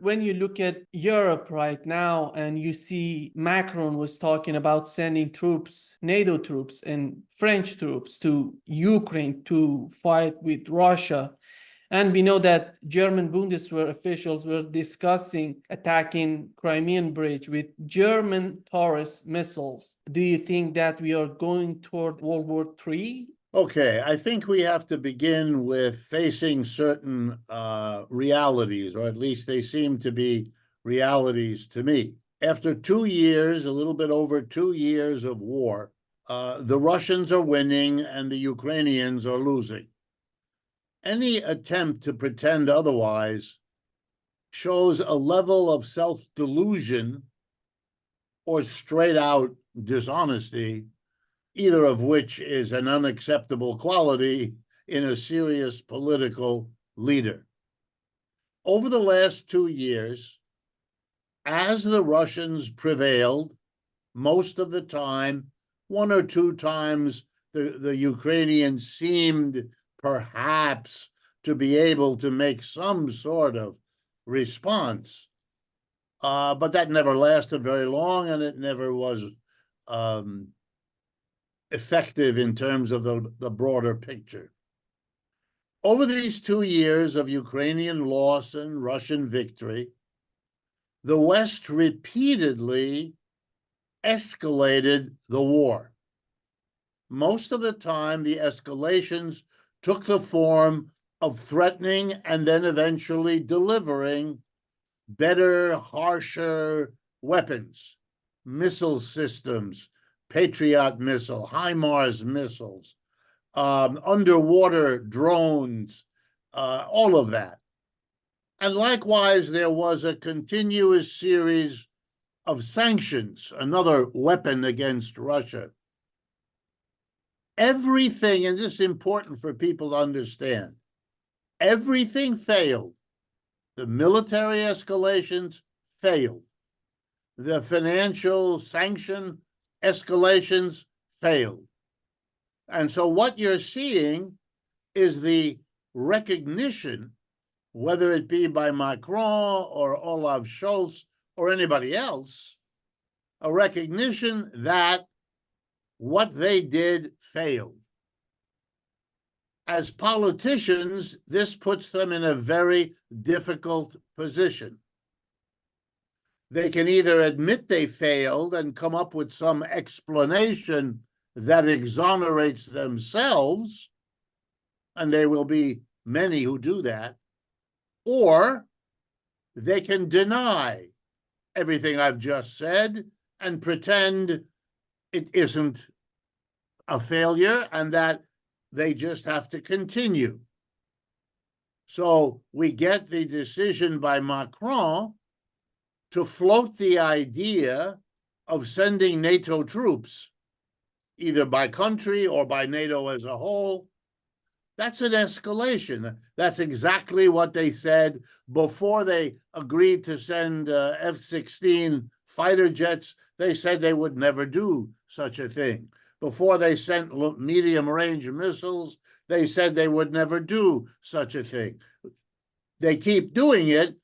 when you look at Europe right now and you see Macron was talking about sending troops, NATO troops and French troops to Ukraine to fight with Russia. And we know that German Bundeswehr officials were discussing attacking Crimean Bridge with German Taurus missiles. Do you think that we are going toward World War III? Okay, I think we have to begin with facing certain realities, or at least they seem to be realities to me. After 2 years, a little bit over 2 years of war, the Russians are winning and the Ukrainians are losing. Any attempt to pretend otherwise shows a level of self-delusion or straight-out dishonesty, either of which is an unacceptable quality in a serious political leader. Over the last 2 years, as the Russians prevailed, most of the time, 1 or 2 times, the Ukrainians seemed perhaps to be able to make some sort of response. But that never lasted very long, and it never was effective in terms of the broader picture. Over these 2 years of Ukrainian loss and Russian victory, the West repeatedly escalated the war. Most of the time, the escalations took the form of threatening and then eventually delivering better, harsher weapons, missile systems, Patriot missile, HIMARS missiles, underwater drones, all of that. And likewise, there was a continuous series of sanctions, another weapon against Russia. Everything, and this is important for people to understand, everything failed. The military escalations failed. The financial sanction escalations failed. And so what you're seeing is the recognition, whether it be by Macron or Olaf Scholz or anybody else, a recognition that what they did failed. As politicians, this puts them in a very difficult position. They can either admit they failed and come up with some explanation that exonerates themselves, and there will be many who do that, or they can deny everything I've just said and pretend it isn't a failure and that they just have to continue. So we get the decision by Macron to float the idea of sending NATO troops, either by country or by NATO as a whole. That's an escalation. That's exactly what they said before they agreed to send F-16 fighter jets. They said they would never do such a thing. Before they sent medium-range missiles, they said they would never do such a thing. They keep doing it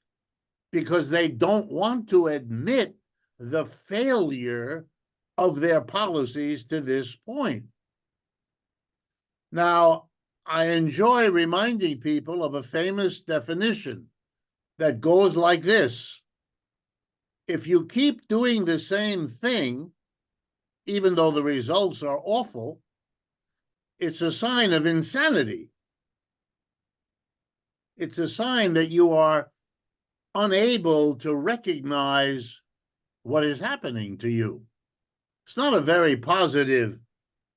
because they don't want to admit the failure of their policies to this point. Now, I enjoy reminding people of a famous definition that goes like this. If you keep doing the same thing, even though the results are awful, it's a sign of insanity. It's a sign that you are unable to recognize what is happening to you. It's not a very positive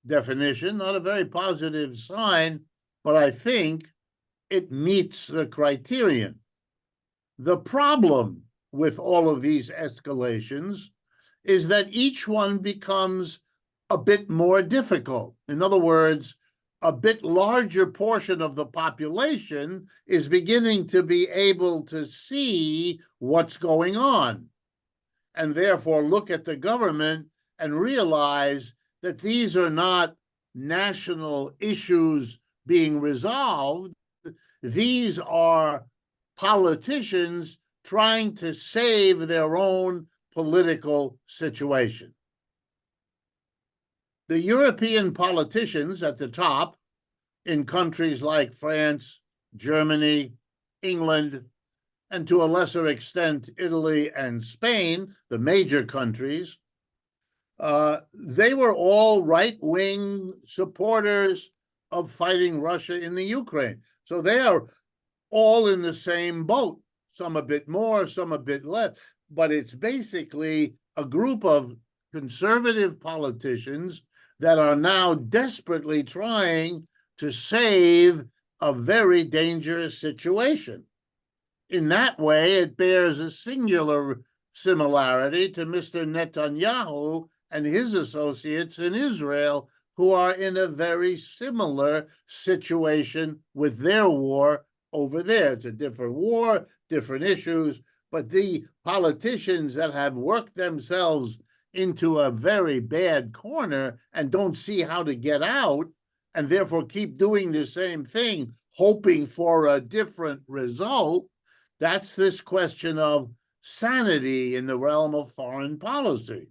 definition, not a very positive sign, but I think it meets the criterion. The problem with all of these escalations is that each one becomes a bit more difficult. In other words, a bit larger portion of the population is beginning to be able to see what's going on, and therefore look at the government and realize that these are not national issues being resolved. These are politicians trying to save their own political situation. The European politicians at the top in countries like France, Germany, England, and to a lesser extent, Italy and Spain, the major countries, they were all right-wing supporters of fighting Russia in the Ukraine. So they are all in the same boat, some a bit more, some a bit less. But it's basically a group of conservative politicians that are now desperately trying to save a very dangerous situation. In that way, it bears a singular similarity to Mr. Netanyahu and his associates in Israel, who are in a very similar situation with their war over there. It's a different war, different issues, but the politicians that have worked themselves into a very bad corner and don't see how to get out, and therefore keep doing the same thing, hoping for a different result, that's this question of sanity in the realm of foreign policy.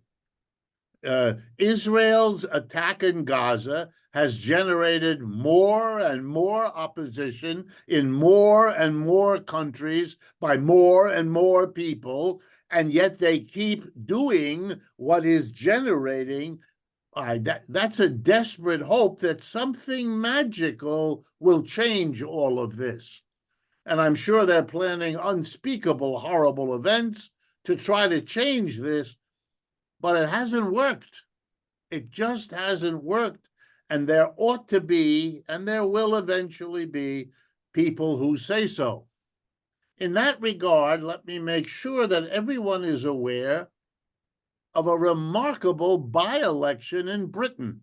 Israel's attack in Gaza has generated more and more opposition in more and more countries by more and more people, and yet they keep doing what is generating. That's a desperate hope that something magical will change all of this. And I'm sure they're planning unspeakable, horrible events to try to change this, but it hasn't worked. It just hasn't worked. And there ought to be, and there will eventually be, people who say so. In that regard, let me make sure that everyone is aware of a remarkable by-election in Britain.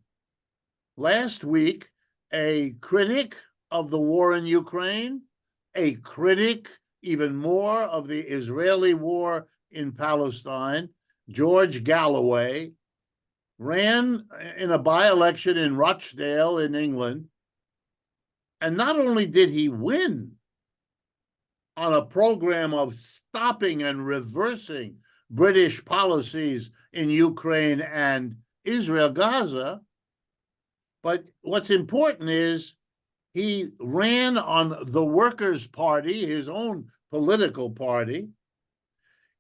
Last week, a critic of the war in Ukraine, a critic even more of the Israeli war in Palestine, George Galloway, ran in a by-election in Rochdale in England. And not only did he win on a program of stopping and reversing British policies in Ukraine and Israel, Gaza, but what's important is he ran on the Workers' Party, his own political party.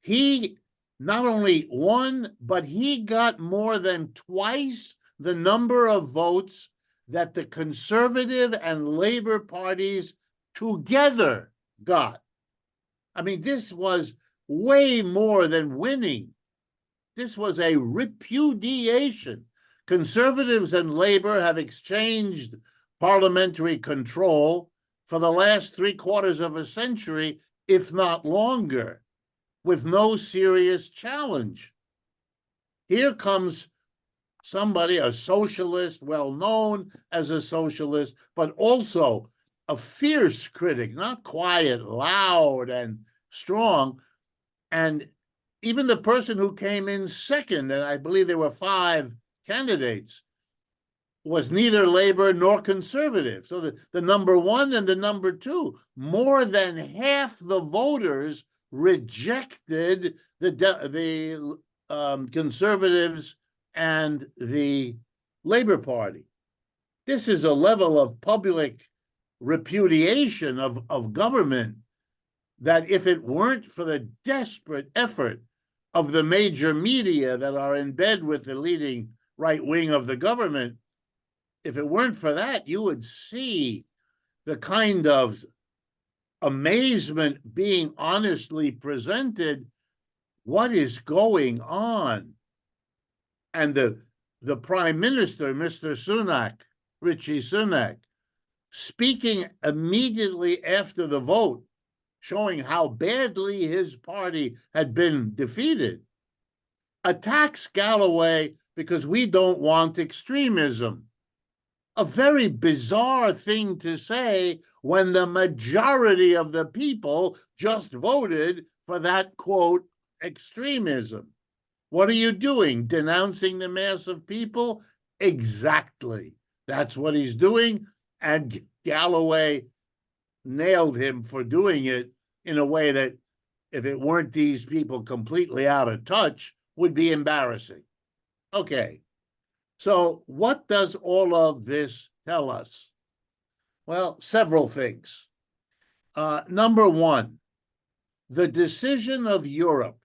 He not only won, but he got more than twice the number of votes that the Conservative and Labor parties together got. I mean, this was way more than winning. This was a repudiation. Conservatives and Labor have exchanged parliamentary control for the last 3/4 of a century, if not longer, with no serious challenge. Here comes somebody, a socialist, well known as a socialist, but also a fierce critic, not quiet, loud, and strong. And even the person who came in second, and I believe there were 5 candidates, was neither Labor nor Conservative. So the number 1 and the number 2, more than half the voters rejected the Conservatives and the Labor Party. This is a level of public repudiation of government that, if it weren't for the desperate effort of the major media that are in bed with the leading right wing of the government, if it weren't for that, you would see the kind of amazement being honestly presented. What is going on? And the Prime Minister, Mr. Sunak, Rishi Sunak, speaking immediately after the vote, showing how badly his party had been defeated, attacks Galloway because we don't want extremism. A very bizarre thing to say when the majority of the people just voted for that, quote, extremism. What are you doing? Denouncing the mass of people? Exactly. That's what he's doing. And Galloway nailed him for doing it in a way that if it weren't these people completely out of touch, would be embarrassing. Okay, so what does all of this tell us? Well, several things. Number one, the decision of Europe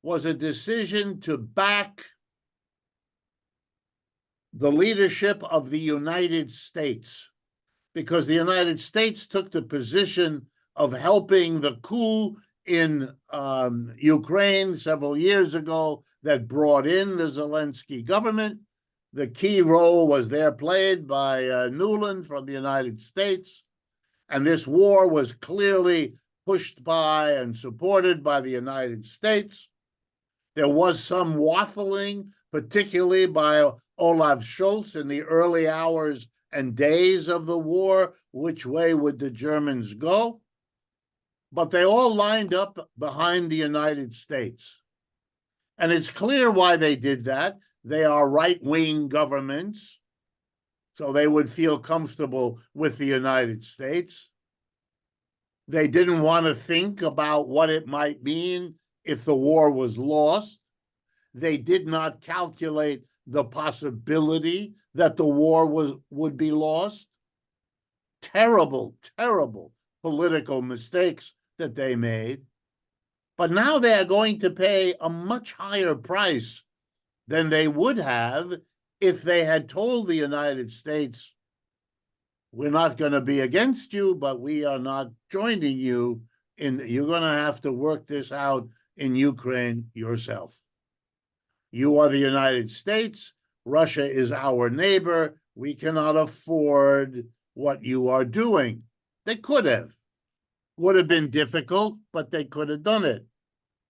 was a decision to back the leadership of the United States, because the United States took the position of helping the coup in Ukraine several years ago that brought in the Zelensky government. The key role was there played by Nuland from the United States. And this war was clearly pushed by and supported by the United States. There was some waffling, particularly by Olaf Scholz in the early hours and days of the war. Which way would the Germans go? But they all lined up behind the United States. And it's clear why they did that. They are right-wing governments, so they would feel comfortable with the United States. They didn't want to think about what it might mean if the war was lost. They did not calculate the possibility that the war would be lost. Terrible, terrible political mistakes that they made. But now they are going to pay a much higher price than they would have if they had told the United States, we're not going to be against you, but we are not joining you. You're going to have to work this out in Ukraine yourself. You are the United States. Russia is our neighbor. We cannot afford what you are doing. They could have. Would have been difficult, but they could have done it.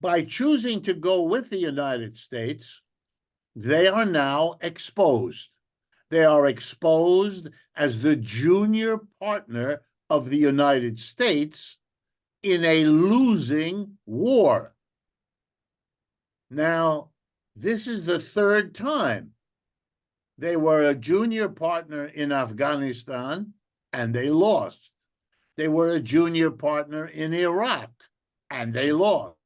By choosing to go with the United States, they are now exposed. They are exposed as the junior partner of the United States in a losing war. Now, this is the third time. They were a junior partner in Afghanistan, and they lost. They were a junior partner in Iraq, and they lost.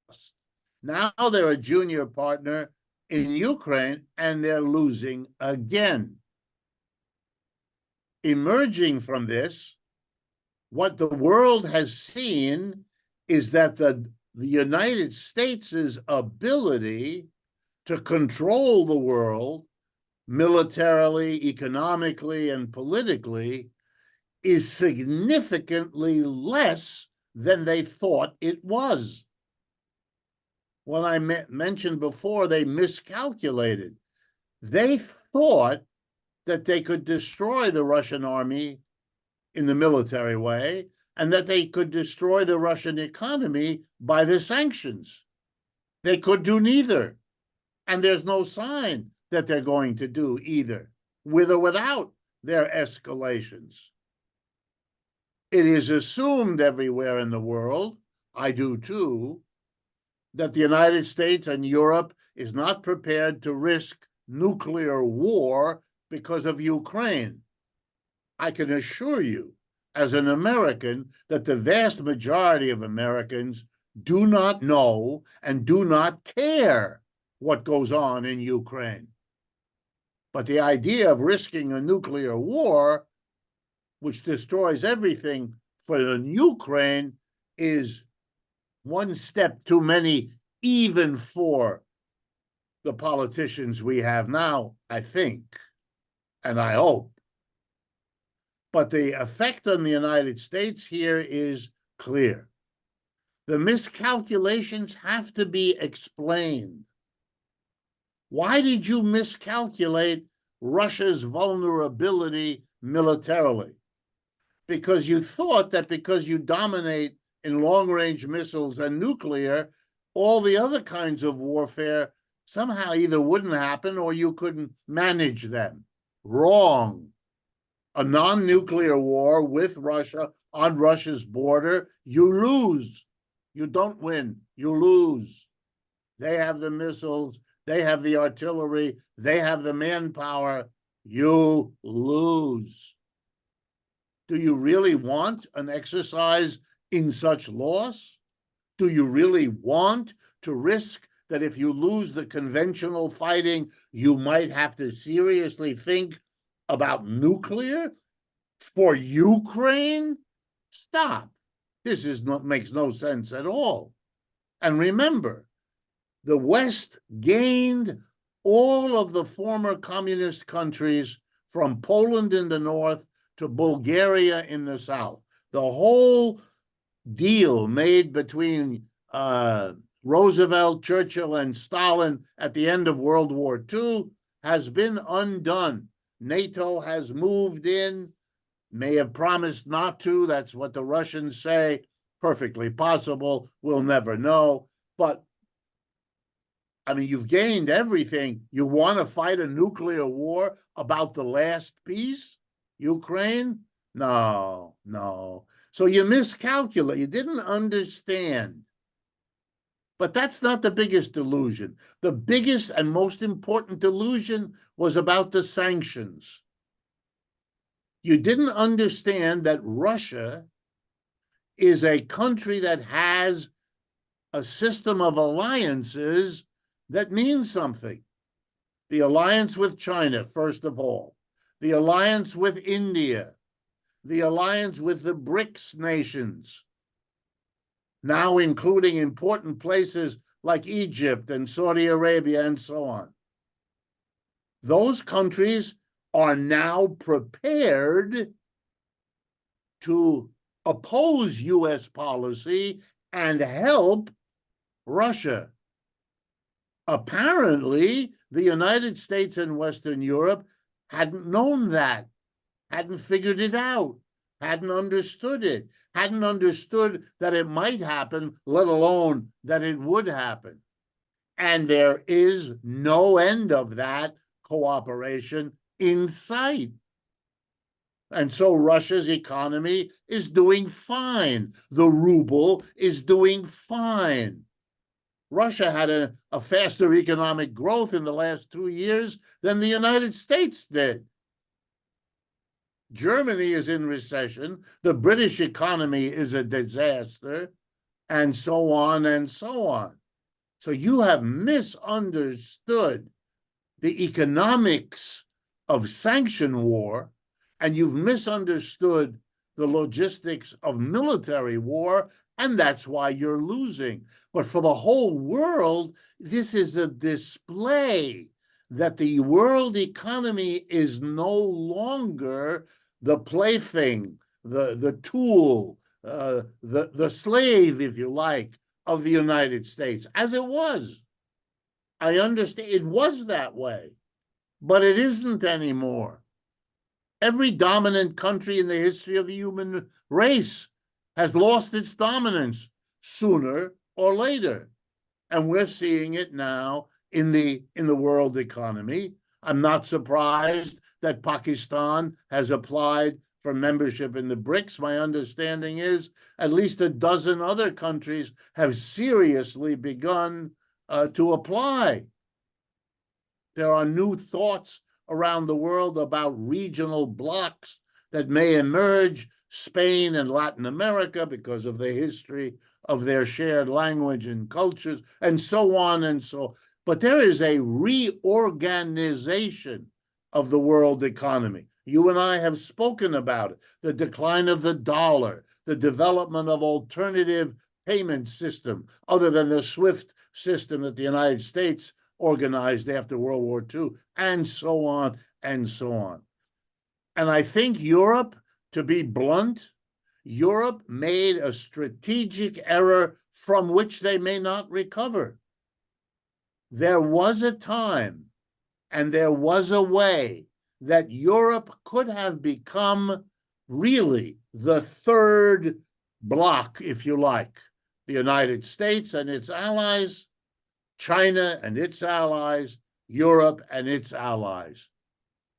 Now they're a junior partner in Ukraine, and they're losing again. Emerging from this, what the world has seen is that the United States' ability to control the world militarily, economically, and politically is significantly less than they thought it was. When I mentioned before, they miscalculated. They thought that they could destroy the Russian army in the military way, and that they could destroy the Russian economy by the sanctions. They could do neither. And there's no sign that they're going to do either, with or without their escalations. It is assumed everywhere in the world, I do too, that the United States and Europe is not prepared to risk nuclear war because of Ukraine. I can assure you, as an American, that the vast majority of Americans do not know and do not care what goes on in Ukraine. But the idea of risking a nuclear war, which destroys everything for Ukraine, is one step too many, even for the politicians we have now, I think, and I hope. But the effect on the United States here is clear. The miscalculations have to be explained. Why did you miscalculate Russia's vulnerability militarily? Because you thought that because you dominate in long-range missiles and nuclear, all the other kinds of warfare somehow either wouldn't happen or you couldn't manage them. Wrong. A non-nuclear war with Russia on Russia's border, you lose. You don't win, you lose. They have the missiles, they have the artillery, they have the manpower, you lose. Do you really want an exercise in such loss? Do you really want to risk that if you lose the conventional fighting, you might have to seriously think about nuclear for Ukraine? Stop. Makes no sense at all. And remember, the West gained all of the former communist countries from Poland in the north to Bulgaria in the south. The whole deal made between Roosevelt, Churchill, and Stalin at the end of World War II has been undone. NATO has moved in, may have promised not to. That's what the Russians say. Perfectly possible. We'll never know. But I mean, you've gained everything. You want to fight a nuclear war about the last piece, Ukraine? No, no. So you miscalculate. You didn't understand. But that's not the biggest delusion. The biggest and most important delusion was about the sanctions. You didn't understand that Russia is a country that has a system of alliances that means something. The alliance with China, first of all, the alliance with India, the alliance with the BRICS nations, now including important places like Egypt and Saudi Arabia and so on. Those countries are now prepared to oppose US policy and help Russia. Apparently, the United States and Western Europe hadn't known that, hadn't figured it out, hadn't understood it, hadn't understood that it might happen, let alone that it would happen. And there is no end of that cooperation in sight. And so Russia's economy is doing fine. The ruble is doing fine. Russia had a faster economic growth in the last 2 years than the United States did. Germany is in recession. The British economy is a disaster, and so on and so on. So you have misunderstood the economics of sanction war, and you've misunderstood the logistics of military war, and that's why you're losing. But for the whole world, this is a display that the world economy is no longer the plaything, the tool, the slave, if you like, of the United States, as it was. I understand it was that way, but it isn't anymore. Every dominant country in the history of the human race has lost its dominance sooner or later. And we're seeing it now in the world economy. I'm not surprised that Pakistan has applied for membership in the BRICS. My understanding is at least a dozen other countries have seriously begun to apply. There are new thoughts around the world about regional blocs that may emerge, Spain and Latin America, because of the history of their shared language and cultures, and so on and so. But there is a reorganization of the world economy. You and I have spoken about it. The decline of the dollar, the development of alternative payment system, other than the SWIFT system that the United States organized after World War II, and so on and so on. And I think Europe, to be blunt, Europe made a strategic error from which they may not recover. There was a time and there was a way that Europe could have become really the third bloc, if you like, the United States and its allies, China and its allies, Europe and its allies.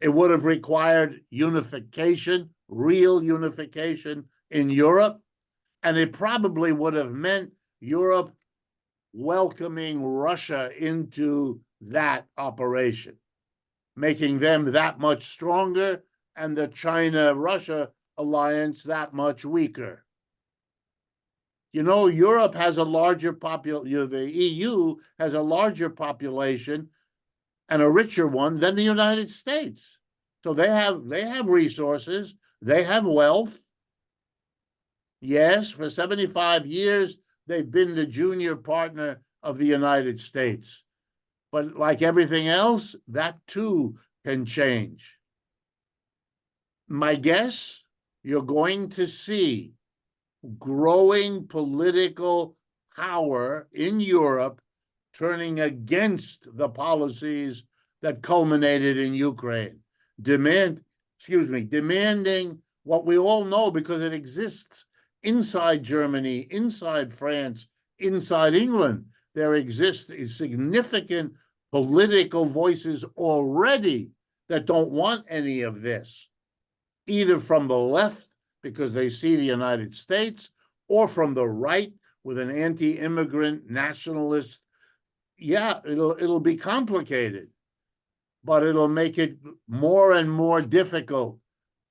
It would have required unification, real unification in Europe, and it probably would have meant Europe welcoming Russia into that operation, making them that much stronger and the China-Russia alliance that much weaker. You know, Europe has a larger population, the EU has a larger population and a richer one than the United States. So they have resources, they have wealth. Yes, for 75 years, they've been the junior partner of the United States. But like everything else, that too can change. My guess, you're going to see growing political power in Europe turning against the policies that culminated in Ukraine, demanding what we all know because it exists inside Germany, inside France, inside England. There exist significant political voices already that don't want any of this, either from the left because they see the United States, or from the right with an anti-immigrant nationalist. Yeah, it'll be complicated, but it'll make it more and more difficult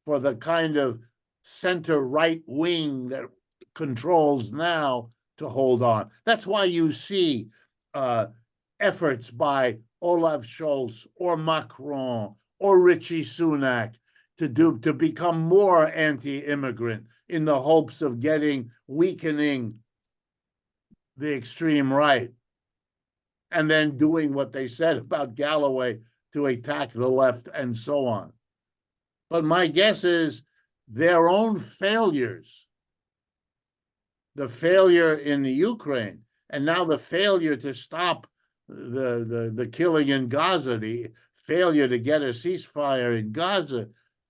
for the kind of center-right wing that controls now to hold on. That's why you see efforts by Olaf Scholz or Macron or Richie Sunak to become more anti-immigrant in the hopes of weakening the extreme right, and then doing what they said about Galloway to attack the left and so on. But my guess is their own failures, the failure in the Ukraine, and now the failure to stop the killing in Gaza, the failure to get a ceasefire in Gaza,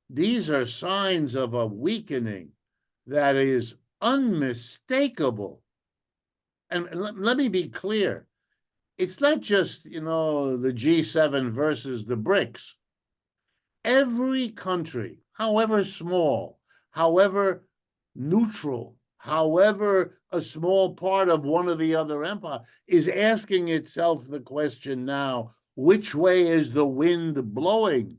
these are signs of a weakening that is unmistakable. And let me be clear. It's not just, the G7 versus the BRICS. Every country, however small, however neutral, however a small part of one or the other empire, is asking itself the question now, which way is the wind blowing?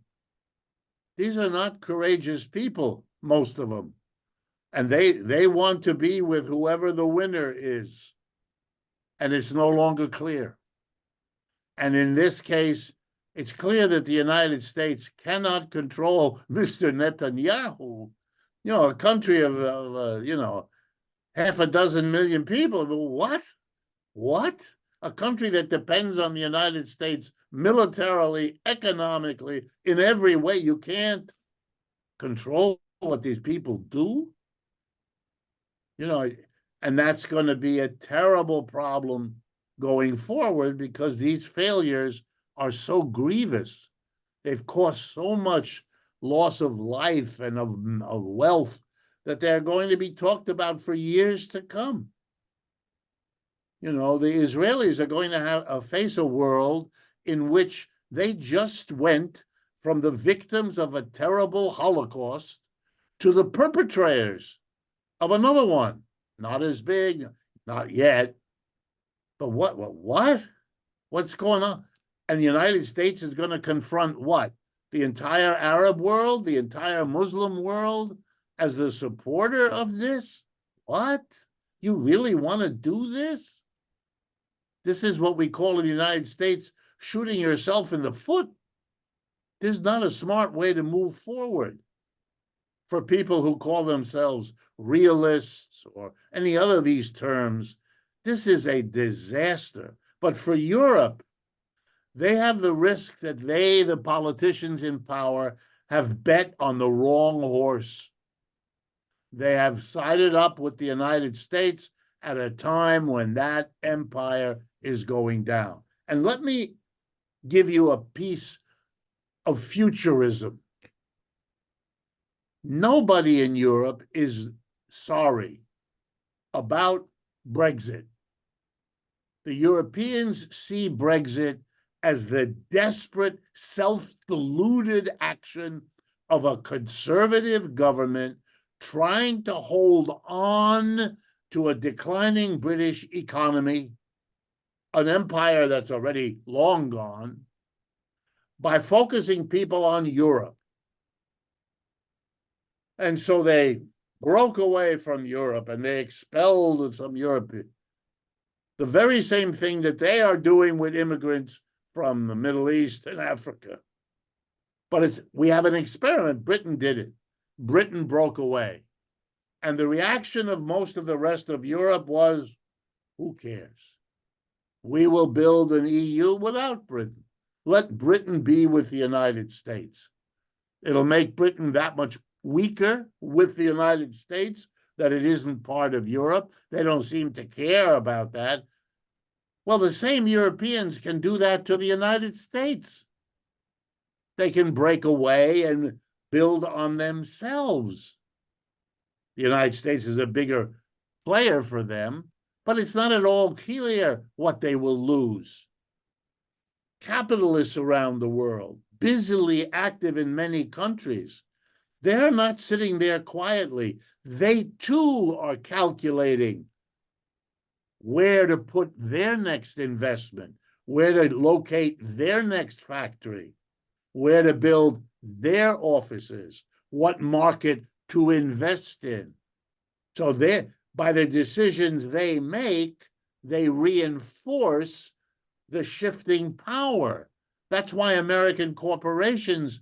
These are not courageous people, most of them. And they want to be with whoever the winner is. And it's no longer clear. And in this case, it's clear that the United States cannot control Mr. Netanyahu, a country of, half a dozen million people. What? What? A country that depends on the United States militarily, economically, in every way. You can't control what these people do. And that's going to be a terrible problem going forward because these failures are so grievous. They've caused so much loss of life and of wealth that they're going to be talked about for years to come. The Israelis are going to face a world in which they just went from the victims of a terrible Holocaust to the perpetrators of another one. Not as big, not yet. But what? What's going on? And the United States is going to confront what? The entire Arab world, the entire Muslim world as the supporter of this? What? You really want to do this? This is what we call in the United States shooting yourself in the foot. This is not a smart way to move forward for people who call themselves realists or any other of these terms. This is a disaster. But for Europe, they have the risk that the politicians in power, have bet on the wrong horse. They have sided up with the United States at a time when that empire is going down. And let me give you a piece of futurism. Nobody in Europe is sorry about Brexit. The Europeans see Brexit as the desperate, self-deluded action of a conservative government trying to hold on to a declining British economy, an empire that's already long gone, by focusing people on Europe. And so they broke away from Europe and they expelled some Europeans. The very same thing that they are doing with immigrants from the Middle East and Africa. But we have an experiment. Britain did it. Britain broke away. And the reaction of most of the rest of Europe was, who cares? We will build an EU without Britain. Let Britain be with the United States. It'll make Britain that much weaker with the United States that it isn't part of Europe. They don't seem to care about that. Well, the same Europeans can do that to the United States. They can break away and build on themselves. The United States is a bigger player for them, but it's not at all clear what they will lose. Capitalists around the world, busily active in many countries, they're not sitting there quietly. They too are calculating where to put their next investment, where to locate their next factory, where to build their offices, what market to invest in. So by the decisions they make, they reinforce the shifting power. That's why American corporations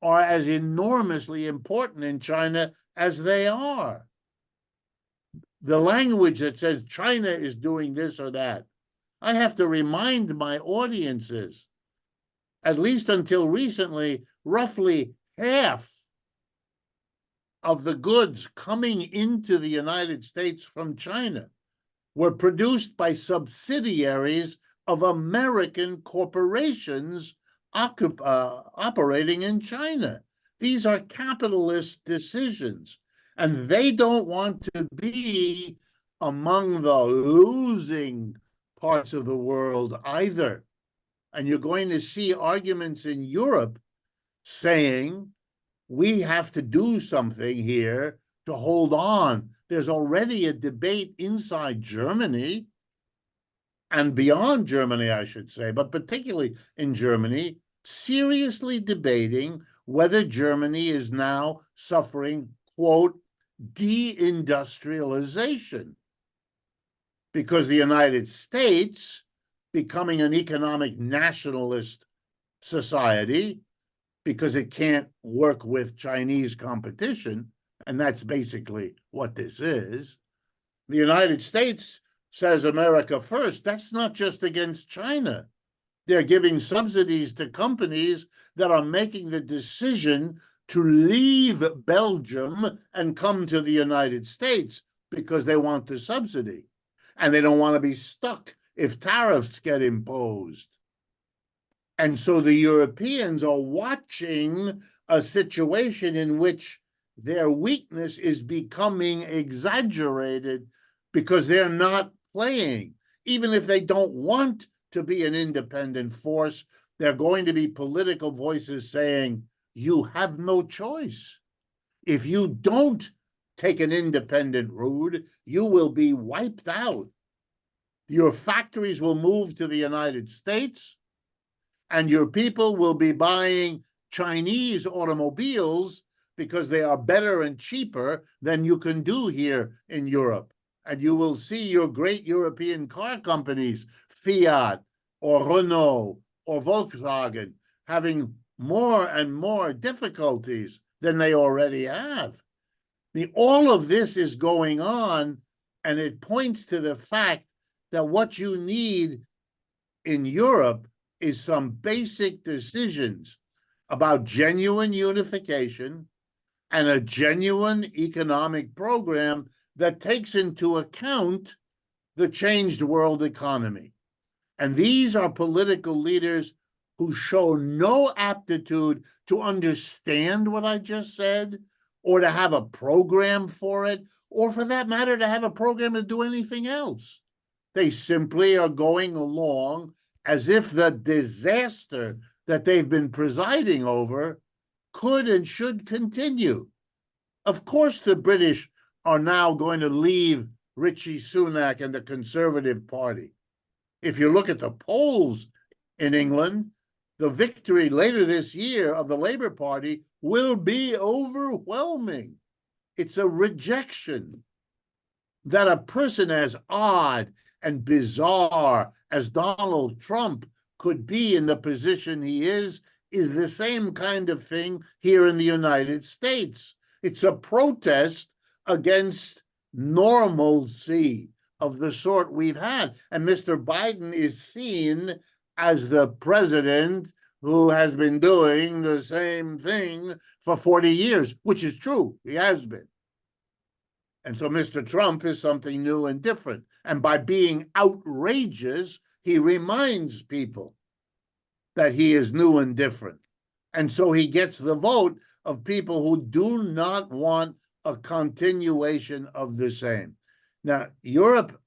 are as enormously important in China as they are. The language that says China is doing this or that, I have to remind my audiences, at least until recently, roughly half of the goods coming into the United States from China were produced by subsidiaries of American corporations operating in China. These are capitalist decisions, and they don't want to be among the losing parts of the world either. And you're going to see arguments in Europe saying, we have to do something here to hold on. There's already a debate inside Germany and beyond Germany, I should say, but particularly in Germany, seriously debating whether Germany is now suffering, quote, deindustrialization, because the United States, becoming an economic nationalist society, because it can't work with Chinese competition, and that's basically what this is. The United States says America first. That's not just against China. They're giving subsidies to companies that are making the decision to leave Belgium and come to the United States because they want the subsidy. And they don't want to be stuck if tariffs get imposed. And so the Europeans are watching a situation in which their weakness is becoming exaggerated because they're not playing. Even if they don't want to be an independent force, there are going to be political voices saying, you have no choice. If you don't take an independent route, you will be wiped out. Your factories will move to the United States, and your people will be buying Chinese automobiles because they are better and cheaper than you can do here in Europe. And you will see your great European car companies, Fiat or Renault or Volkswagen, having more and more difficulties than they already have. All of this is going on, and it points to the fact that what you need in Europe is some basic decisions about genuine unification and a genuine economic program that takes into account the changed world economy. And these are political leaders who show no aptitude to understand what I just said, or to have a program for it, or for that matter, to have a program to do anything else. They simply are going along as if the disaster that they've been presiding over could and should continue. Of course, the British are now going to leave Rishi Sunak and the Conservative Party. If you look at the polls in England, the victory later this year of the Labour Party will be overwhelming. It's a rejection. That a person as odd and bizarre as Donald Trump could be in the position he is the same kind of thing here in the United States. It's a protest against normalcy of the sort we've had. And Mr. Biden is seen as the president who has been doing the same thing for 40 years, which is true. He has been. And so Mr. Trump is something new and different. And by being outrageous, he reminds people that he is new and different. And so he gets the vote of people who do not want a continuation of the same. Now, Europe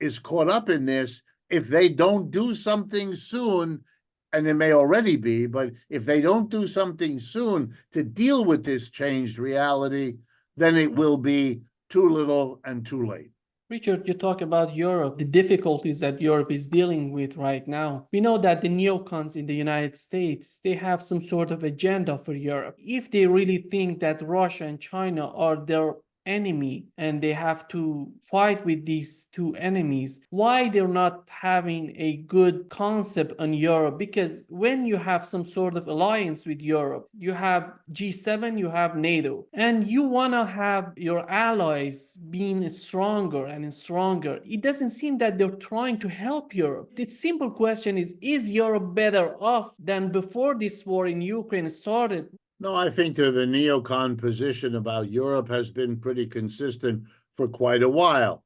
is caught up in this. If they don't do something soon, and it may already be, but if they don't do something soon to deal with this changed reality, then it will be too little and too late. Richard, you talk about Europe, the difficulties that Europe is dealing with right now. We know that the neocons in the United States, they have some sort of agenda for Europe. If they really think that Russia and China are their enemy and they have to fight with these two enemies, why they're not having a good concept on Europe? Because when you have some sort of alliance with Europe, you have G7, you have NATO, and you want to have your allies being stronger and stronger. It doesn't seem that they're trying to help Europe. The simple question is Europe better off than before this war in Ukraine started? No, I think that the neocon position about Europe has been pretty consistent for quite a while.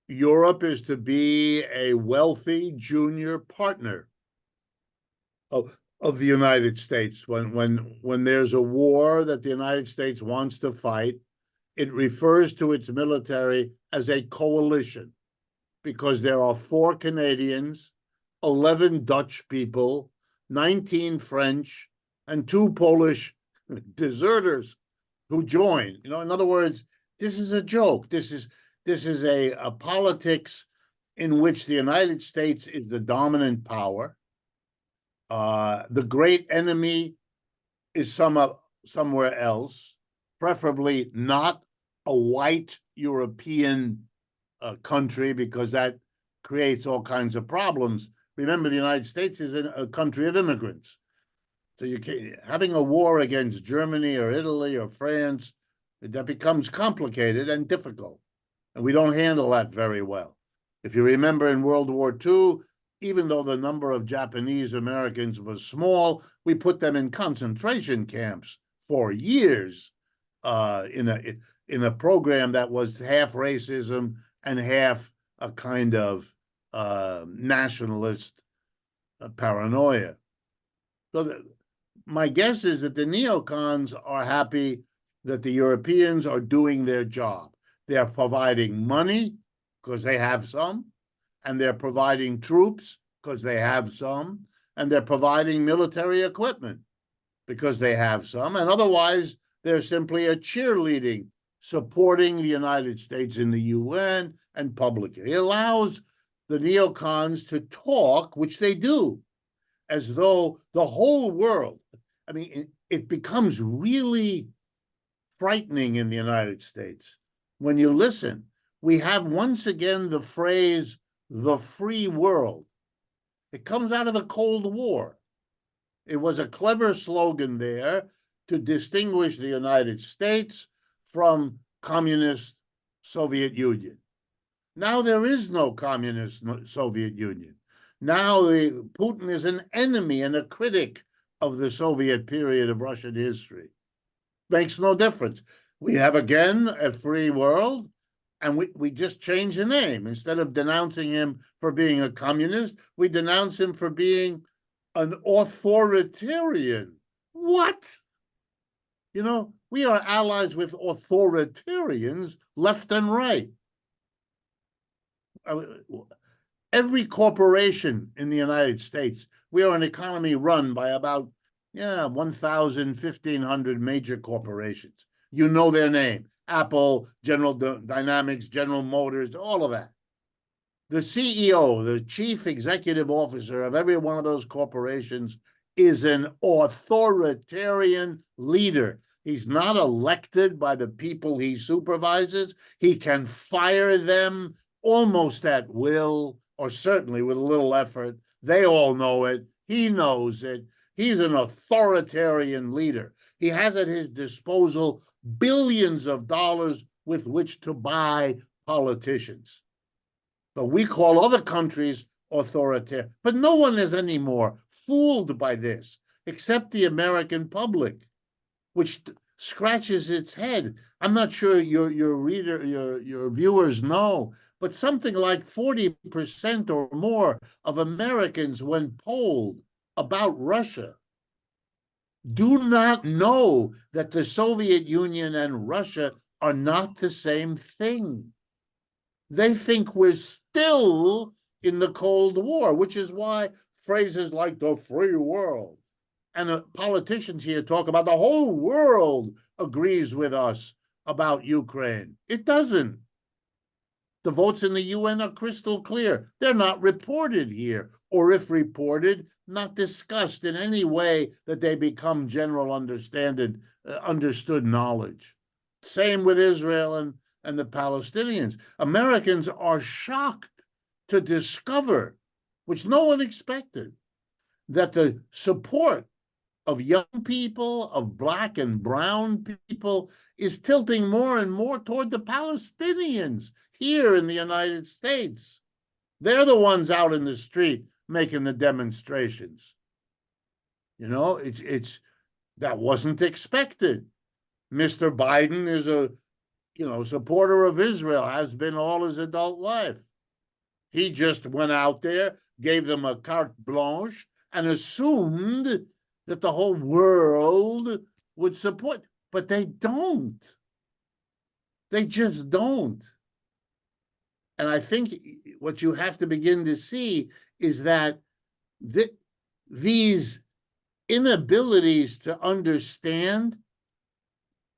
Europe is to be a wealthy junior partner of the United States. When there's a war that the United States wants to fight, it refers to its military as a coalition because there are 4 Canadians, 11 Dutch people, 19 French, and 2 Polish deserters who join. In other words, this is a joke. This is a politics in which the United States is the dominant power. The great enemy is somewhere else, preferably not a white European country, because that creates all kinds of problems. Remember, the United States is a country of immigrants. So having a war against Germany or Italy or France, that becomes complicated and difficult. And we don't handle that very well. If you remember in World War II, even though the number of Japanese Americans was small, we put them in concentration camps for years in a program that was half racism and half a kind of nationalist paranoia. So my guess is that the neocons are happy that the Europeans are doing their job. They're providing money because they have some, and they're providing troops because they have some, and they're providing military equipment because they have some, and otherwise they're simply a cheerleading, supporting the United States in the UN and publicly. It allows the neocons to talk, which they do, as though the whole world, I mean, it becomes really frightening in the United States. When you listen, we have once again the phrase, the free world. It comes out of the Cold War. It was a clever slogan there to distinguish the United States from communist Soviet Union. Now there is no communist Soviet Union. Now Putin is an enemy and a critic of the Soviet period of Russian history. Makes no difference. We have again a free world, and we just change the name. Instead of denouncing him for being a communist, we denounce him for being an authoritarian. What? You know, we are allies with authoritarians left and right. Every corporation in the United States, we are an economy run by about 1,000, 1,500 major corporations. You know their name: Apple, General Dynamics, General Motors, all of that. The CEO, the chief executive officer of every one of those corporations, is an authoritarian leader. He's not elected by the people he supervises. He can fire them almost at will, or certainly with a little effort. They all know it. He knows it. He's an authoritarian leader. He has at his disposal billions of dollars with which to buy politicians. But we call other countries authoritarian. But no one is anymore fooled by this, except the American public, which scratches its head. I'm not sure your viewers know, but something like 40% or more of Americans, when polled about Russia, do not know that the Soviet Union and Russia are not the same thing. They think we're still in the Cold War, which is why phrases like the free world, and the politicians here talk about the whole world agrees with us about Ukraine. It doesn't. The votes in the UN are crystal clear. They're not reported here, or if reported, not discussed in any way that they become general understood knowledge. Same with Israel and the Palestinians. Americans are shocked to discover, which no one expected, that the support of young people, of Black and brown people, is tilting more and more toward the Palestinians here in the United States. They're the ones out in the street making the demonstrations. You know, it's that wasn't expected. Mr. Biden is a supporter of Israel, has been all his adult life. He just went out there, gave them a carte blanche, and assumed that the whole world would support, but they don't. They just don't. And I think what you have to begin to see is that these inabilities to understand,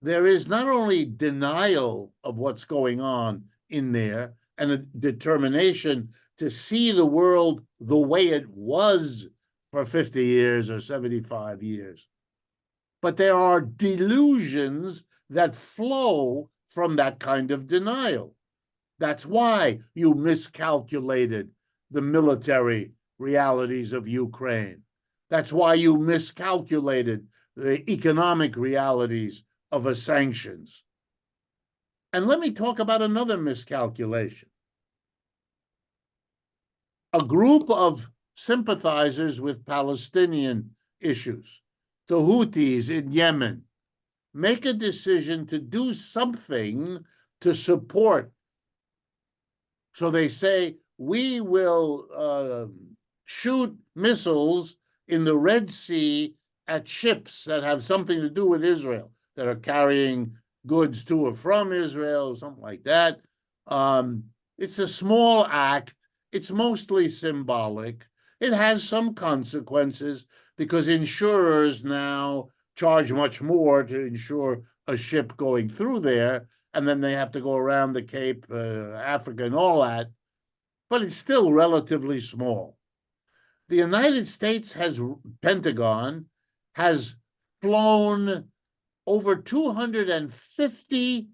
there is not only denial of what's going on in there and a determination to see the world the way it was for 50 years or 75 years, but there are delusions that flow from that kind of denial. That's why you miscalculated the military realities of Ukraine. That's why you miscalculated the economic realities of sanctions. And let me talk about another miscalculation. A group of sympathizers with Palestinian issues, the Houthis in Yemen, make a decision to do something to support. So they say, we will shoot missiles in the Red Sea at ships that have something to do with Israel, that are carrying goods to or from Israel, something like that. It's a small act. It's mostly symbolic. It has some consequences because insurers now charge much more to insure a ship going through there, and then they have to go around the Cape, Africa, and all that. But it's still relatively small. The United States Pentagon has flown over 250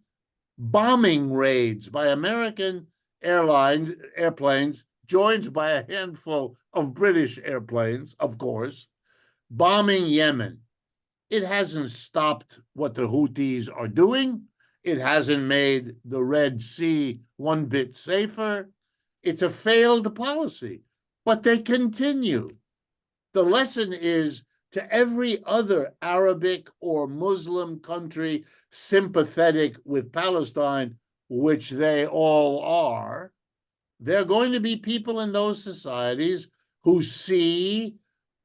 bombing raids by American airplanes, joined by a handful of British airplanes, of course, bombing Yemen. It hasn't stopped what the Houthis are doing. It hasn't made the Red Sea one bit safer. It's a failed policy, but they continue. The lesson is, to every other Arabic or Muslim country sympathetic with Palestine, which they all are, there are going to be people in those societies who see,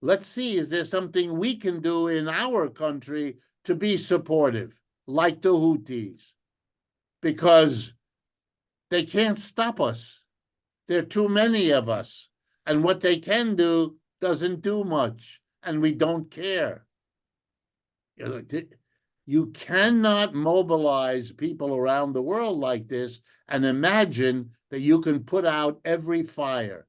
let's see, is there something we can do in our country to be supportive, like the Houthis? Because they can't stop us. There are too many of us. And what they can do doesn't do much, and we don't care. You cannot mobilize people around the world like this and imagine that you can put out every fire.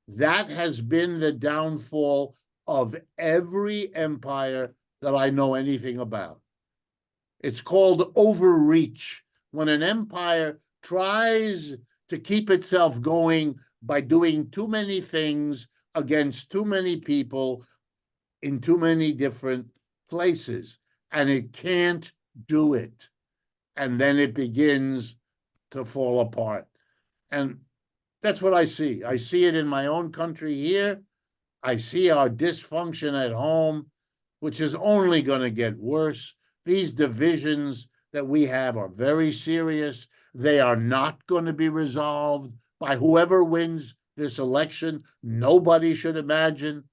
That has been the downfall of every empire that I know anything about. It's called overreach, when an empire tries to keep itself going by doing too many things against too many people in too many different places, and it can't do it. And then it begins to fall apart. And that's what I see. I see it in my own country here. I see our dysfunction at home, which is only going to get worse. These divisions that we have are very serious. They are not going to be resolved by whoever wins this election. Nobody should imagine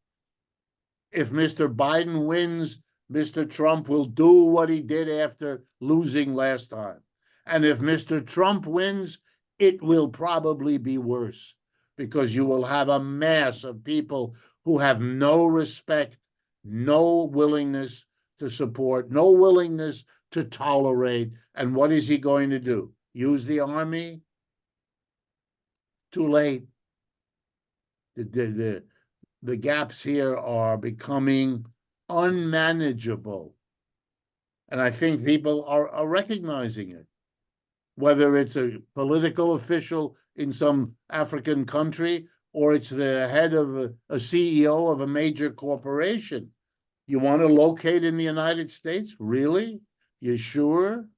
if Mr. Biden wins, Mr. Trump will do what he did after losing last time. And if Mr. Trump wins, it will probably be worse, because you will have a mass of people who have no respect, no willingness to support, no willingness to tolerate. And what is he going to do? Use the army? Too late. The gaps here are becoming unmanageable. And I think people are recognizing it, whether it's a political official in some African country or it's the head of a CEO of a major corporation. You want to locate in the United States? Really? You sure?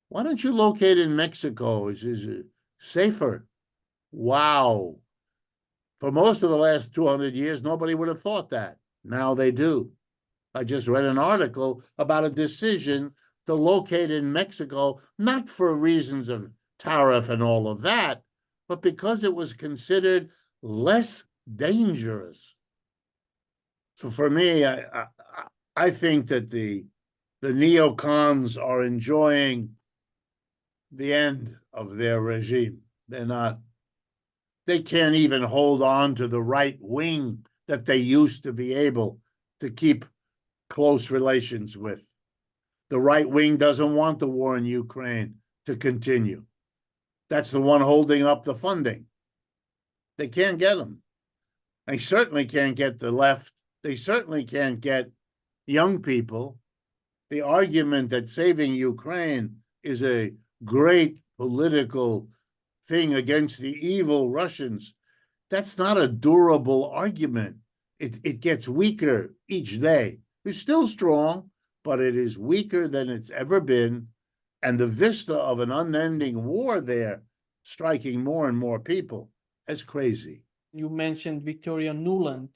Why don't you locate in Mexico? Is it safer? Wow. For most of the last 200 years, nobody would have thought that. Now they do. I just read an article about a decision to locate in Mexico, not for reasons of tariff and all of that, but because it was considered less dangerous. So for me, I think that the neocons are enjoying the end of their regime. They can't even hold on to the right wing that they used to be able to keep close relations with. The right wing doesn't want the war in Ukraine to continue. That's the one holding up the funding. They can't get them. They certainly can't get the left. They certainly can't get young people. The argument that saving Ukraine is a great political thing against the evil Russians, that's not a durable argument. It gets weaker each day. It's still strong, but it is weaker than it's ever been. And the vista of an unending war there, striking more and more people, is crazy. You mentioned Victoria Nuland.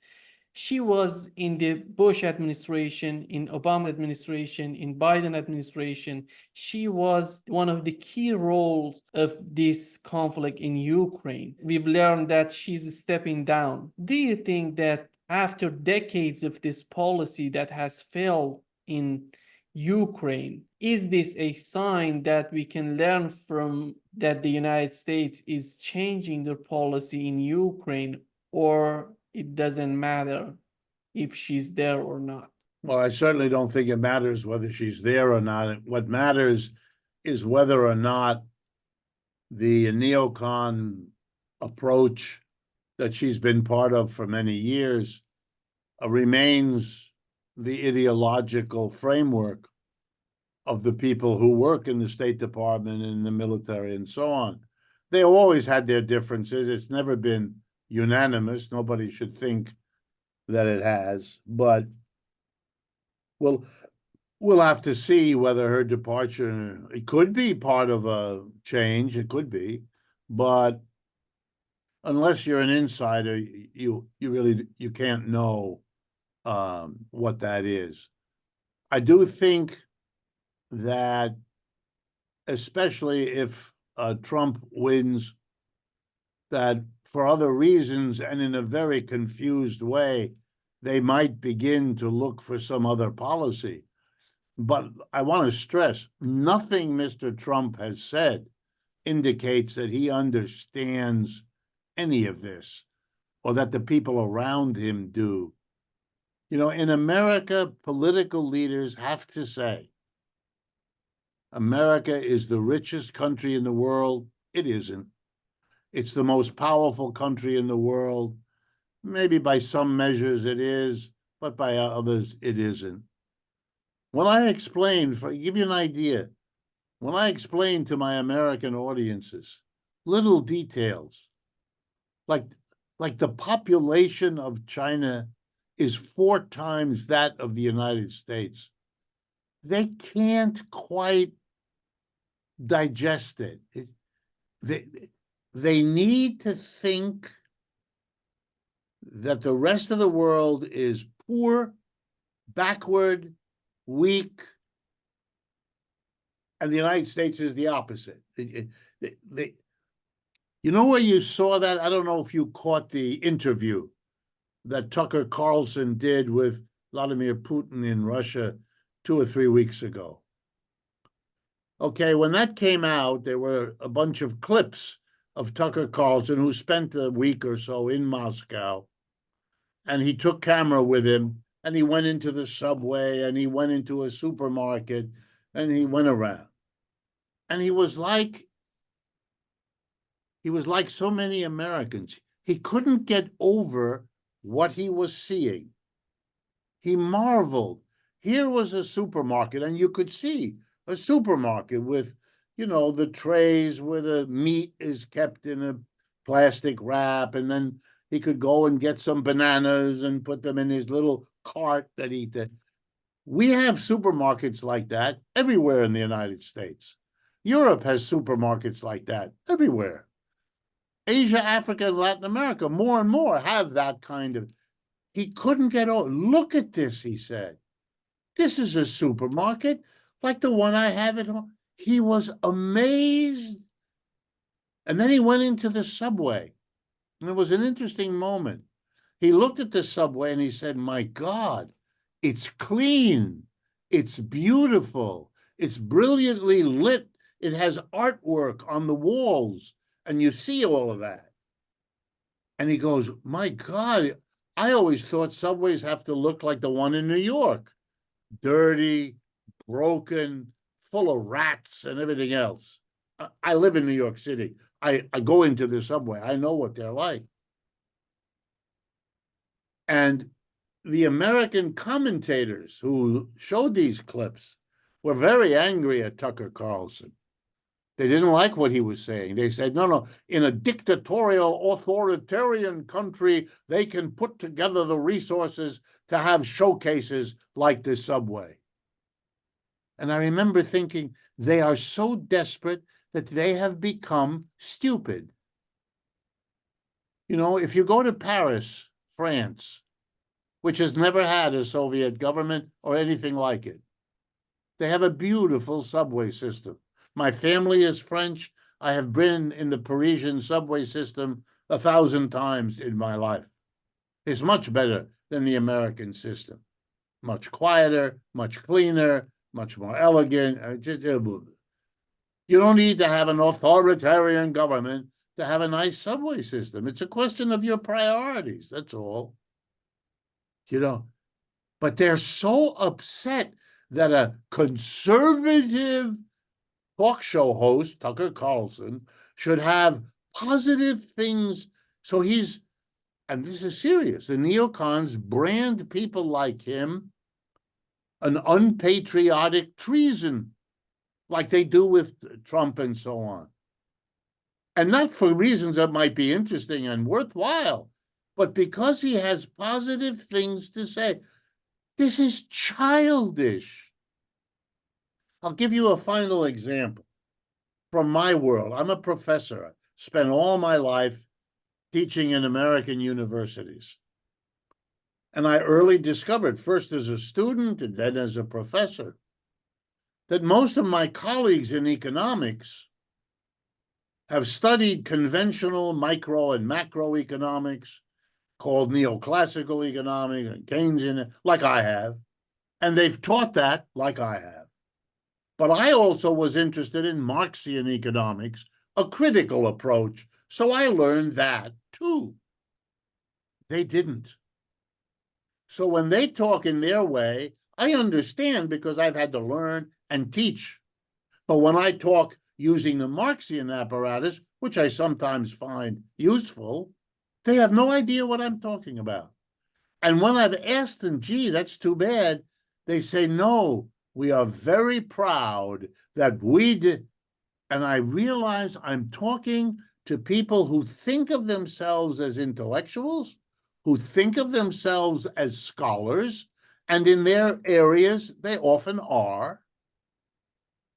She was in the Bush administration, in Obama administration, in Biden administration. She was one of the key roles of this conflict in Ukraine. We've learned that she's stepping down. Do you think that after decades of this policy that has failed in Ukraine, is this a sign that we can learn from, that the United States is changing their policy in Ukraine, or it doesn't matter if she's there or not? Well, I certainly don't think it matters whether she's there or not. What matters is whether or not the neocon approach that she's been part of for many years remains the ideological framework of the people who work in the State Department and the military and so on. They always had their differences. It's never been unanimous. Nobody should think that it has, but we'll have to see whether her departure, it could be part of a change, it could be, but unless you're an insider, you really can't know what that is. I do think that, especially if Trump wins, that for other reasons and in a very confused way, they might begin to look for some other policy. But I want to stress, nothing Mr. Trump has said indicates that he understands any of this or that the people around him do. You know, in America, political leaders have to say, America is the richest country in the world. It isn't. It's the most powerful country in the world. Maybe by some measures it is, but by others it isn't. When I explain, for give you an idea, when I explain to my American audiences little details, like the population of China is 4 times that of the United States, they can't quite digest it. They need to think that the rest of the world is poor, backward, weak, and the United States is the opposite. You know where you saw that? I don't know if you caught the interview that Tucker Carlson did with Vladimir Putin in Russia 2 or 3 weeks ago. Okay, when that came out, there were a bunch of clips of Tucker Carlson, who spent a week or so in Moscow, and he took camera with him, and he went into the subway, and he went into a supermarket, and he went around. And he was like so many Americans. He couldn't get over what he was seeing. He marveled. Here was a supermarket, and you could see a supermarket with, the trays where the meat is kept in a plastic wrap, and then he could go and get some bananas and put them in his little cart that he did. We have supermarkets like that everywhere in the United States. Europe has supermarkets like that everywhere. Asia, Africa, and Latin America, more and more have that kind of. He couldn't get over. Look at this, he said. This is a supermarket like the one I have at home. He was amazed. And then he went into the subway. And it was an interesting moment. He looked at the subway and he said, my God, it's clean. It's beautiful. It's brilliantly lit. It has artwork on the walls. And you see all of that. And he goes, my God, I always thought subways have to look like the one in New York. Dirty, broken, full of rats and everything else. I live in New York City. I go into the subway. I know what they're like. And the American commentators who showed these clips were very angry at Tucker Carlson. They didn't like what he was saying. They said, no, in a dictatorial, authoritarian country, they can put together the resources to have showcases like this subway. And I remember thinking, they are so desperate that they have become stupid. If you go to Paris, France, which has never had a Soviet government or anything like it, they have a beautiful subway system. My family is French. I have been in the Parisian subway system 1,000 times in my life. It's much better than the American system. Much quieter, much cleaner, much more elegant. You don't need to have an authoritarian government to have a nice subway system. It's a question of your priorities, that's all. But they're so upset that a conservative talk show host, Tucker Carlson, should have positive things. So and this is serious, the neocons brand people like him an unpatriotic treason, like they do with Trump and so on. And not for reasons that might be interesting and worthwhile, but because he has positive things to say. This is childish. I'll give you a final example from my world. I'm a professor. I spent all my life teaching in American universities. And I early discovered, first as a student and then as a professor, that most of my colleagues in economics have studied conventional micro and macroeconomics, called neoclassical economics and Keynesian, like I have, and they've taught that like I have. But I also was interested in Marxian economics, a critical approach, so I learned that too. They didn't. So when they talk in their way, I understand because I've had to learn and teach. But when I talk using the Marxian apparatus, which I sometimes find useful, they have no idea what I'm talking about. And when I've asked them, gee, that's too bad, they say, no, We are very proud that we did, and I realize I'm talking to people who think of themselves as intellectuals, who think of themselves as scholars, and in their areas, they often are.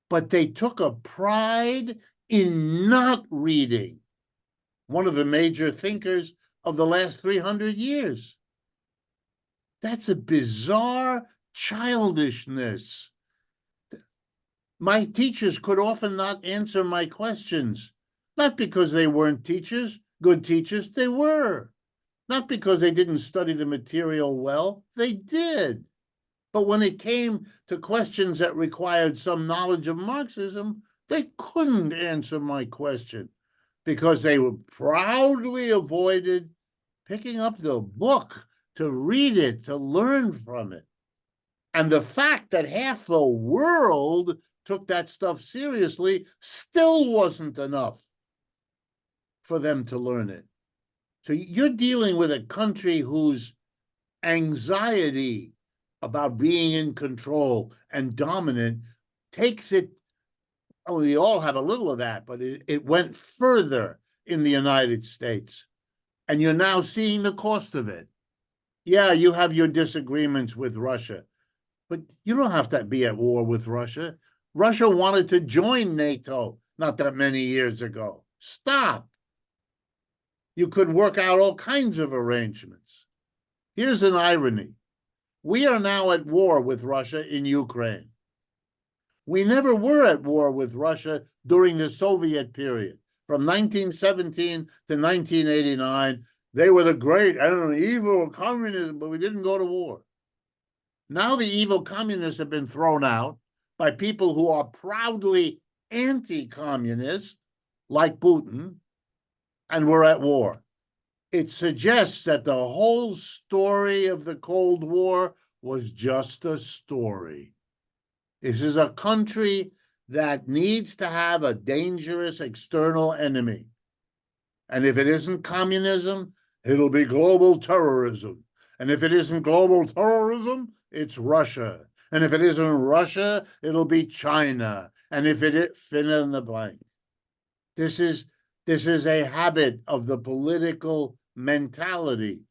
But they took a pride in not reading one of the major thinkers of the last 300 years. That's a bizarre childishness. My teachers could often not answer my questions, not because they weren't teachers, good teachers, they were. Not because they didn't study the material well, they did. But when it came to questions that required some knowledge of Marxism, they couldn't answer my question because they were proudly avoided picking up the book to read it, to learn from it. And the fact that half the world took that stuff seriously still wasn't enough for them to learn it. So you're dealing with a country whose anxiety about being in control and dominant takes it, oh, we all have a little of that, but it went further in the United States. And you're now seeing the cost of it. Yeah, you have your disagreements with Russia, but you don't have to be at war with Russia. Russia wanted to join NATO not that many years ago. Stop. You could work out all kinds of arrangements. Here's an irony. We are now at war with Russia in Ukraine. We never were at war with Russia during the Soviet period. From 1917 to 1989, they were the great, evil communism, but we didn't go to war. Now the evil communists have been thrown out by people who are proudly anti-communist, like Putin, and we're at war. It suggests that the whole story of the Cold War was just a story. This is a country that needs to have a dangerous external enemy. And if it isn't communism, it'll be global terrorism. And if it isn't global terrorism, it's Russia. And if it isn't Russia, it'll be China. And if it fill in the blank. This is a habit of the political mentality.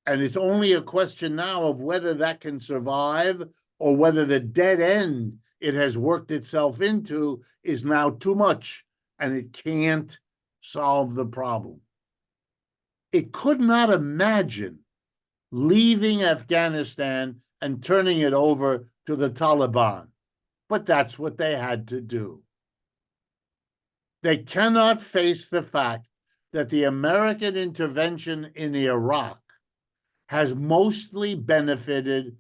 And it's only a question now of whether that can survive or whether the dead end it has worked itself into is now too much and it can't solve the problem. It could not imagine leaving Afghanistan and turning it over to the Taliban, but that's what they had to do. They cannot face the fact that the American intervention in Iraq has mostly benefited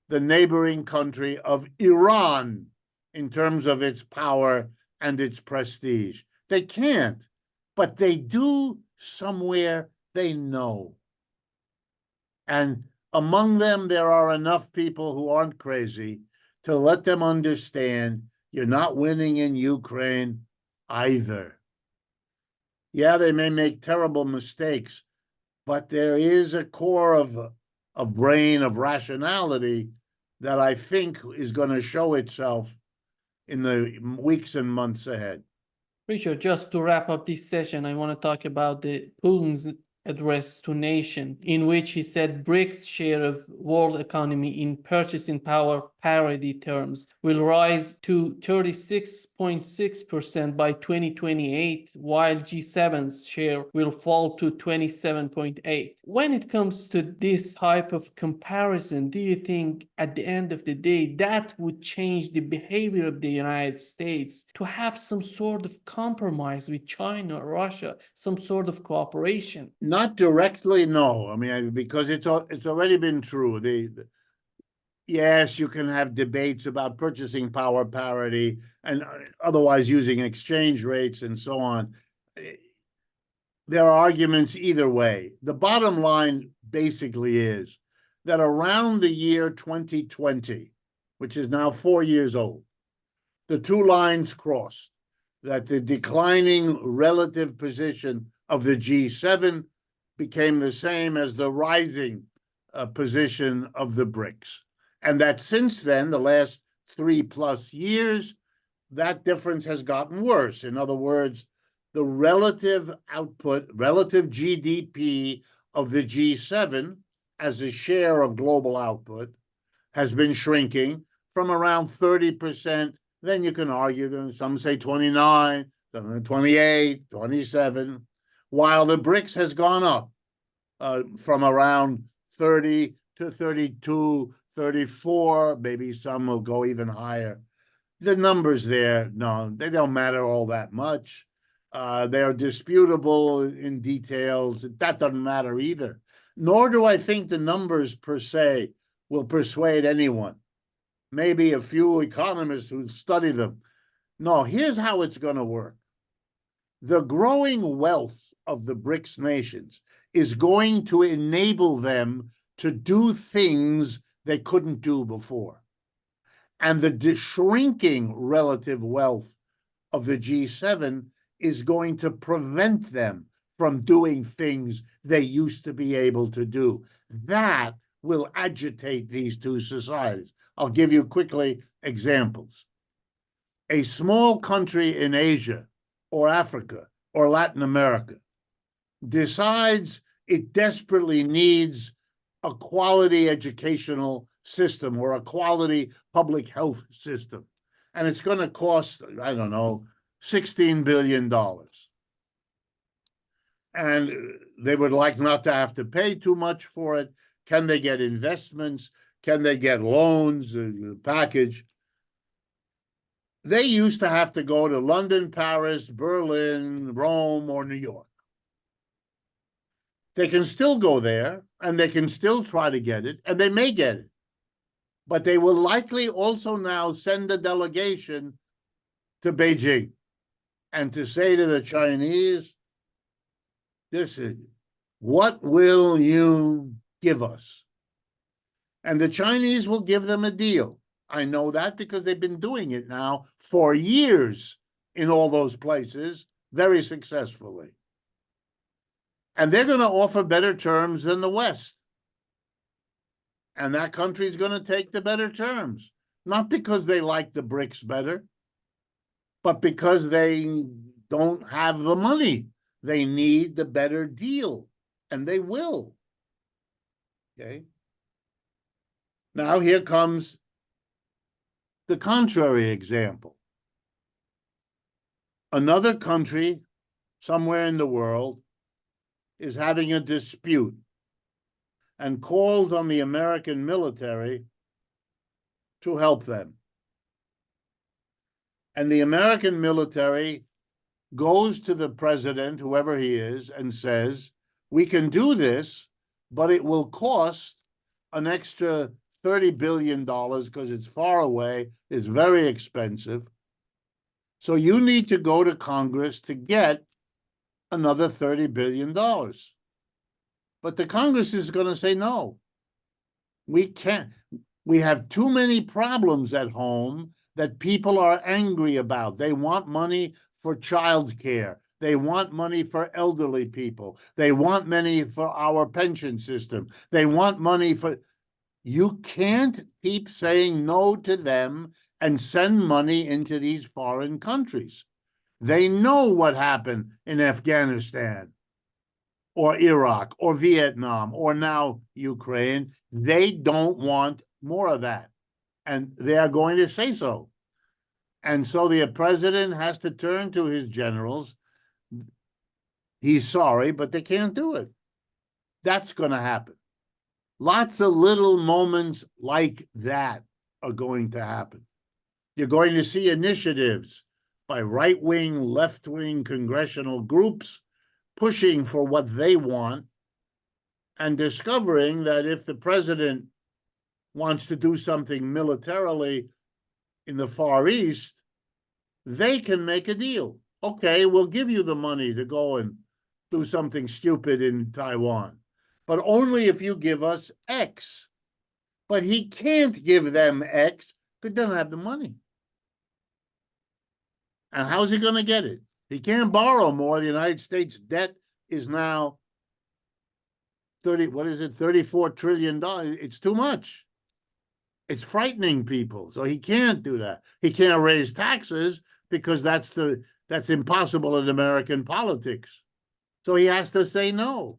the neighboring country of Iran in terms of its power and its prestige. They can't, but they do somewhere they know. And among them, there are enough people who aren't crazy to let them understand you're not winning in Ukraine either. Yeah, they may make terrible mistakes, but there is a core of brain, of rationality that I think is going to show itself in the weeks and months ahead. Richard, just to wrap up this session, I want to talk about the Putin's address to nation, in which he said BRICS' share of world economy in purchasing power parity terms will rise to 36.6% by 2028, while G7's share will fall to 27.8%. When it comes to this type of comparison, do you think at the end of the day that would change the behavior of the United States to have some sort of compromise with China or Russia, some sort of cooperation? Not directly, no. I mean, because it's already been true. Yes, you can have debates about purchasing power parity and otherwise using exchange rates and so on. There are arguments either way. The bottom line basically is that around the year 2020, which is now 4 years old, the two lines crossed, that the declining relative position of the G7 became the same as the rising position of the BRICS. And that since then, the last 3+ years, that difference has gotten worse. In other words, the relative output, relative GDP of the G7 as a share of global output has been shrinking from around 30%. Then you can argue, some say 29, some 28, 27, while the BRICS has gone up from around 30 to 32, 34, maybe some will go even higher. The numbers there, no, they don't matter all that much. They are disputable in details. That doesn't matter either. Nor do I think the numbers per se will persuade anyone. Maybe a few economists who study them. No, here's how it's going to work. The growing wealth of the BRICS nations is going to enable them to do things they couldn't do before. And the shrinking relative wealth of the G7 is going to prevent them from doing things they used to be able to do. That will agitate these two societies. I'll give you quickly examples. A small country in Asia or Africa or Latin America decides it desperately needs a quality educational system or a quality public health system. And it's going to cost, I don't know, $16 billion. And they would like not to have to pay too much for it. Can they get investments? Can they get loans, a package? They used to have to go to London, Paris, Berlin, Rome, or New York. They can still go there, and they can still try to get it, and they may get it. But they will likely also now send a delegation to Beijing and to say to the Chinese, this is, what will you give us? And the Chinese will give them a deal. I know that because they've been doing it now for years in all those places, very successfully. And they're going to offer better terms than the West. And that country is going to take the better terms, not because they like the BRICS better, but because they don't have the money. They need the better deal, and they will. Okay. Now here comes the contrary example. Another country somewhere in the world is having a dispute and called on the American military to help them. And the American military goes to the president, whoever he is, and says, we can do this, but it will cost an extra $30 billion because it's far away, it's very expensive. So you need to go to Congress to get another $30 billion. But the Congress is going to say, no, we can't. We have too many problems at home that people are angry about. They want money for childcare. They want money for elderly people. They want money for our pension system. They want money for... You can't keep saying no to them and send money into these foreign countries. They know what happened in Afghanistan or Iraq or Vietnam or now Ukraine. They don't want more of that. And they are going to say so. And so the president has to turn to his generals. He's sorry, but they can't do it. That's going to happen. Lots of little moments like that are going to happen. You're going to see initiatives by right-wing, left-wing congressional groups pushing for what they want and discovering that if the president wants to do something militarily in the Far East, they can make a deal. Okay, we'll give you the money to go and do something stupid in Taiwan, but only if you give us X. But he can't give them X because they don't have the money. And how's he going to get it? He can't borrow more. The United States debt is now $34 trillion. It's too much. It's frightening people. So he can't do that. He can't raise taxes because that's impossible in American politics. So he has to say no.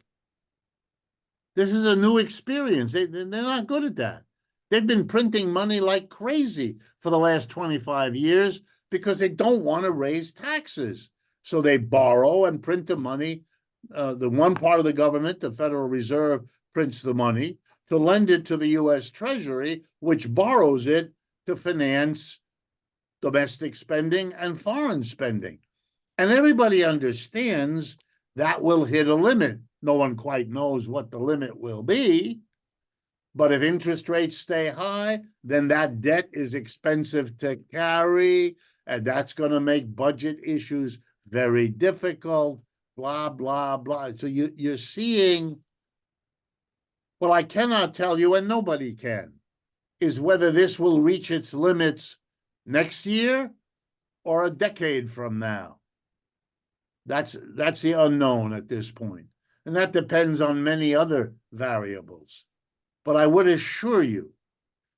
This is a new experience. They're not good at that. They've been printing money like crazy for the last 25 years because they don't want to raise taxes. So they borrow and print the money. The one part of the government, the Federal Reserve, prints the money to lend it to the U.S. Treasury, which borrows it to finance domestic spending and foreign spending. And everybody understands that will hit a limit. No one quite knows what the limit will be. But if interest rates stay high, then that debt is expensive to carry, and that's going to make budget issues very difficult, blah, blah, blah. So you're seeing, well, I cannot tell you, and nobody can, is whether this will reach its limits next year or a decade from now. That's the unknown at this point. And that depends on many other variables. But I would assure you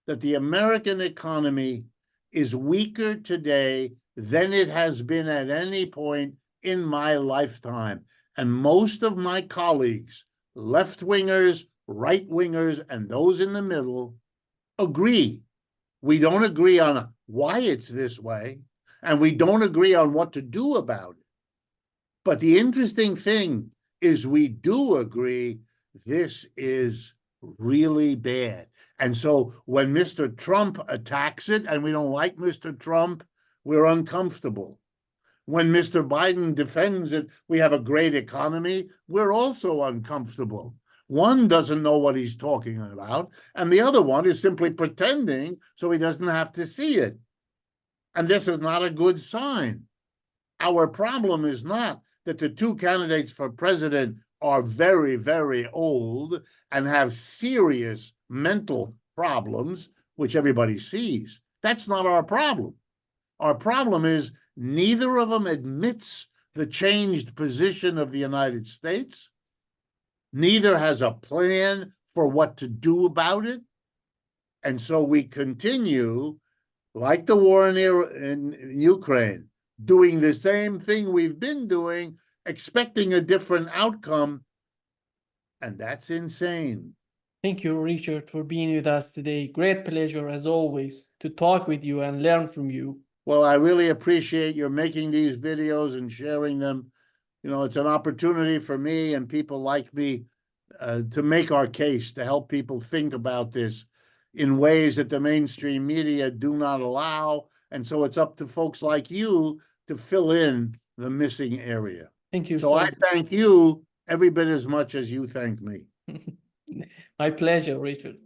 that the American economy is weaker today than it has been at any point in my lifetime. And most of my colleagues, left-wingers, right-wingers, and those in the middle, agree. We don't agree on why it's this way, and we don't agree on what to do about it. But the interesting thing is we do agree this is really bad. And so when Mr. Trump attacks it, and we don't like Mr. Trump, we're uncomfortable. When Mr. Biden defends it, we have a great economy, we're also uncomfortable. One doesn't know what he's talking about, and the other one is simply pretending so he doesn't have to see it. And this is not a good sign. Our problem is not that the two candidates for president are very, very old and have serious mental problems, which everybody sees. That's not our problem. Our problem is neither of them admits the changed position of the United States. Neither has a plan for what to do about it. And so we continue, like the war in Ukraine, doing the same thing we've been doing, expecting a different outcome. And that's insane. Thank you, Richard, for being with us today. Great pleasure, as always, to talk with you and learn from you. Well, I really appreciate your making these videos and sharing them. You know, it's an opportunity for me and people like me to make our case, to help people think about this in ways that the mainstream media do not allow. And so it's up to folks like you to fill in the missing area. Thank you. So I thank you every bit as much as you thank me. My pleasure, Richard.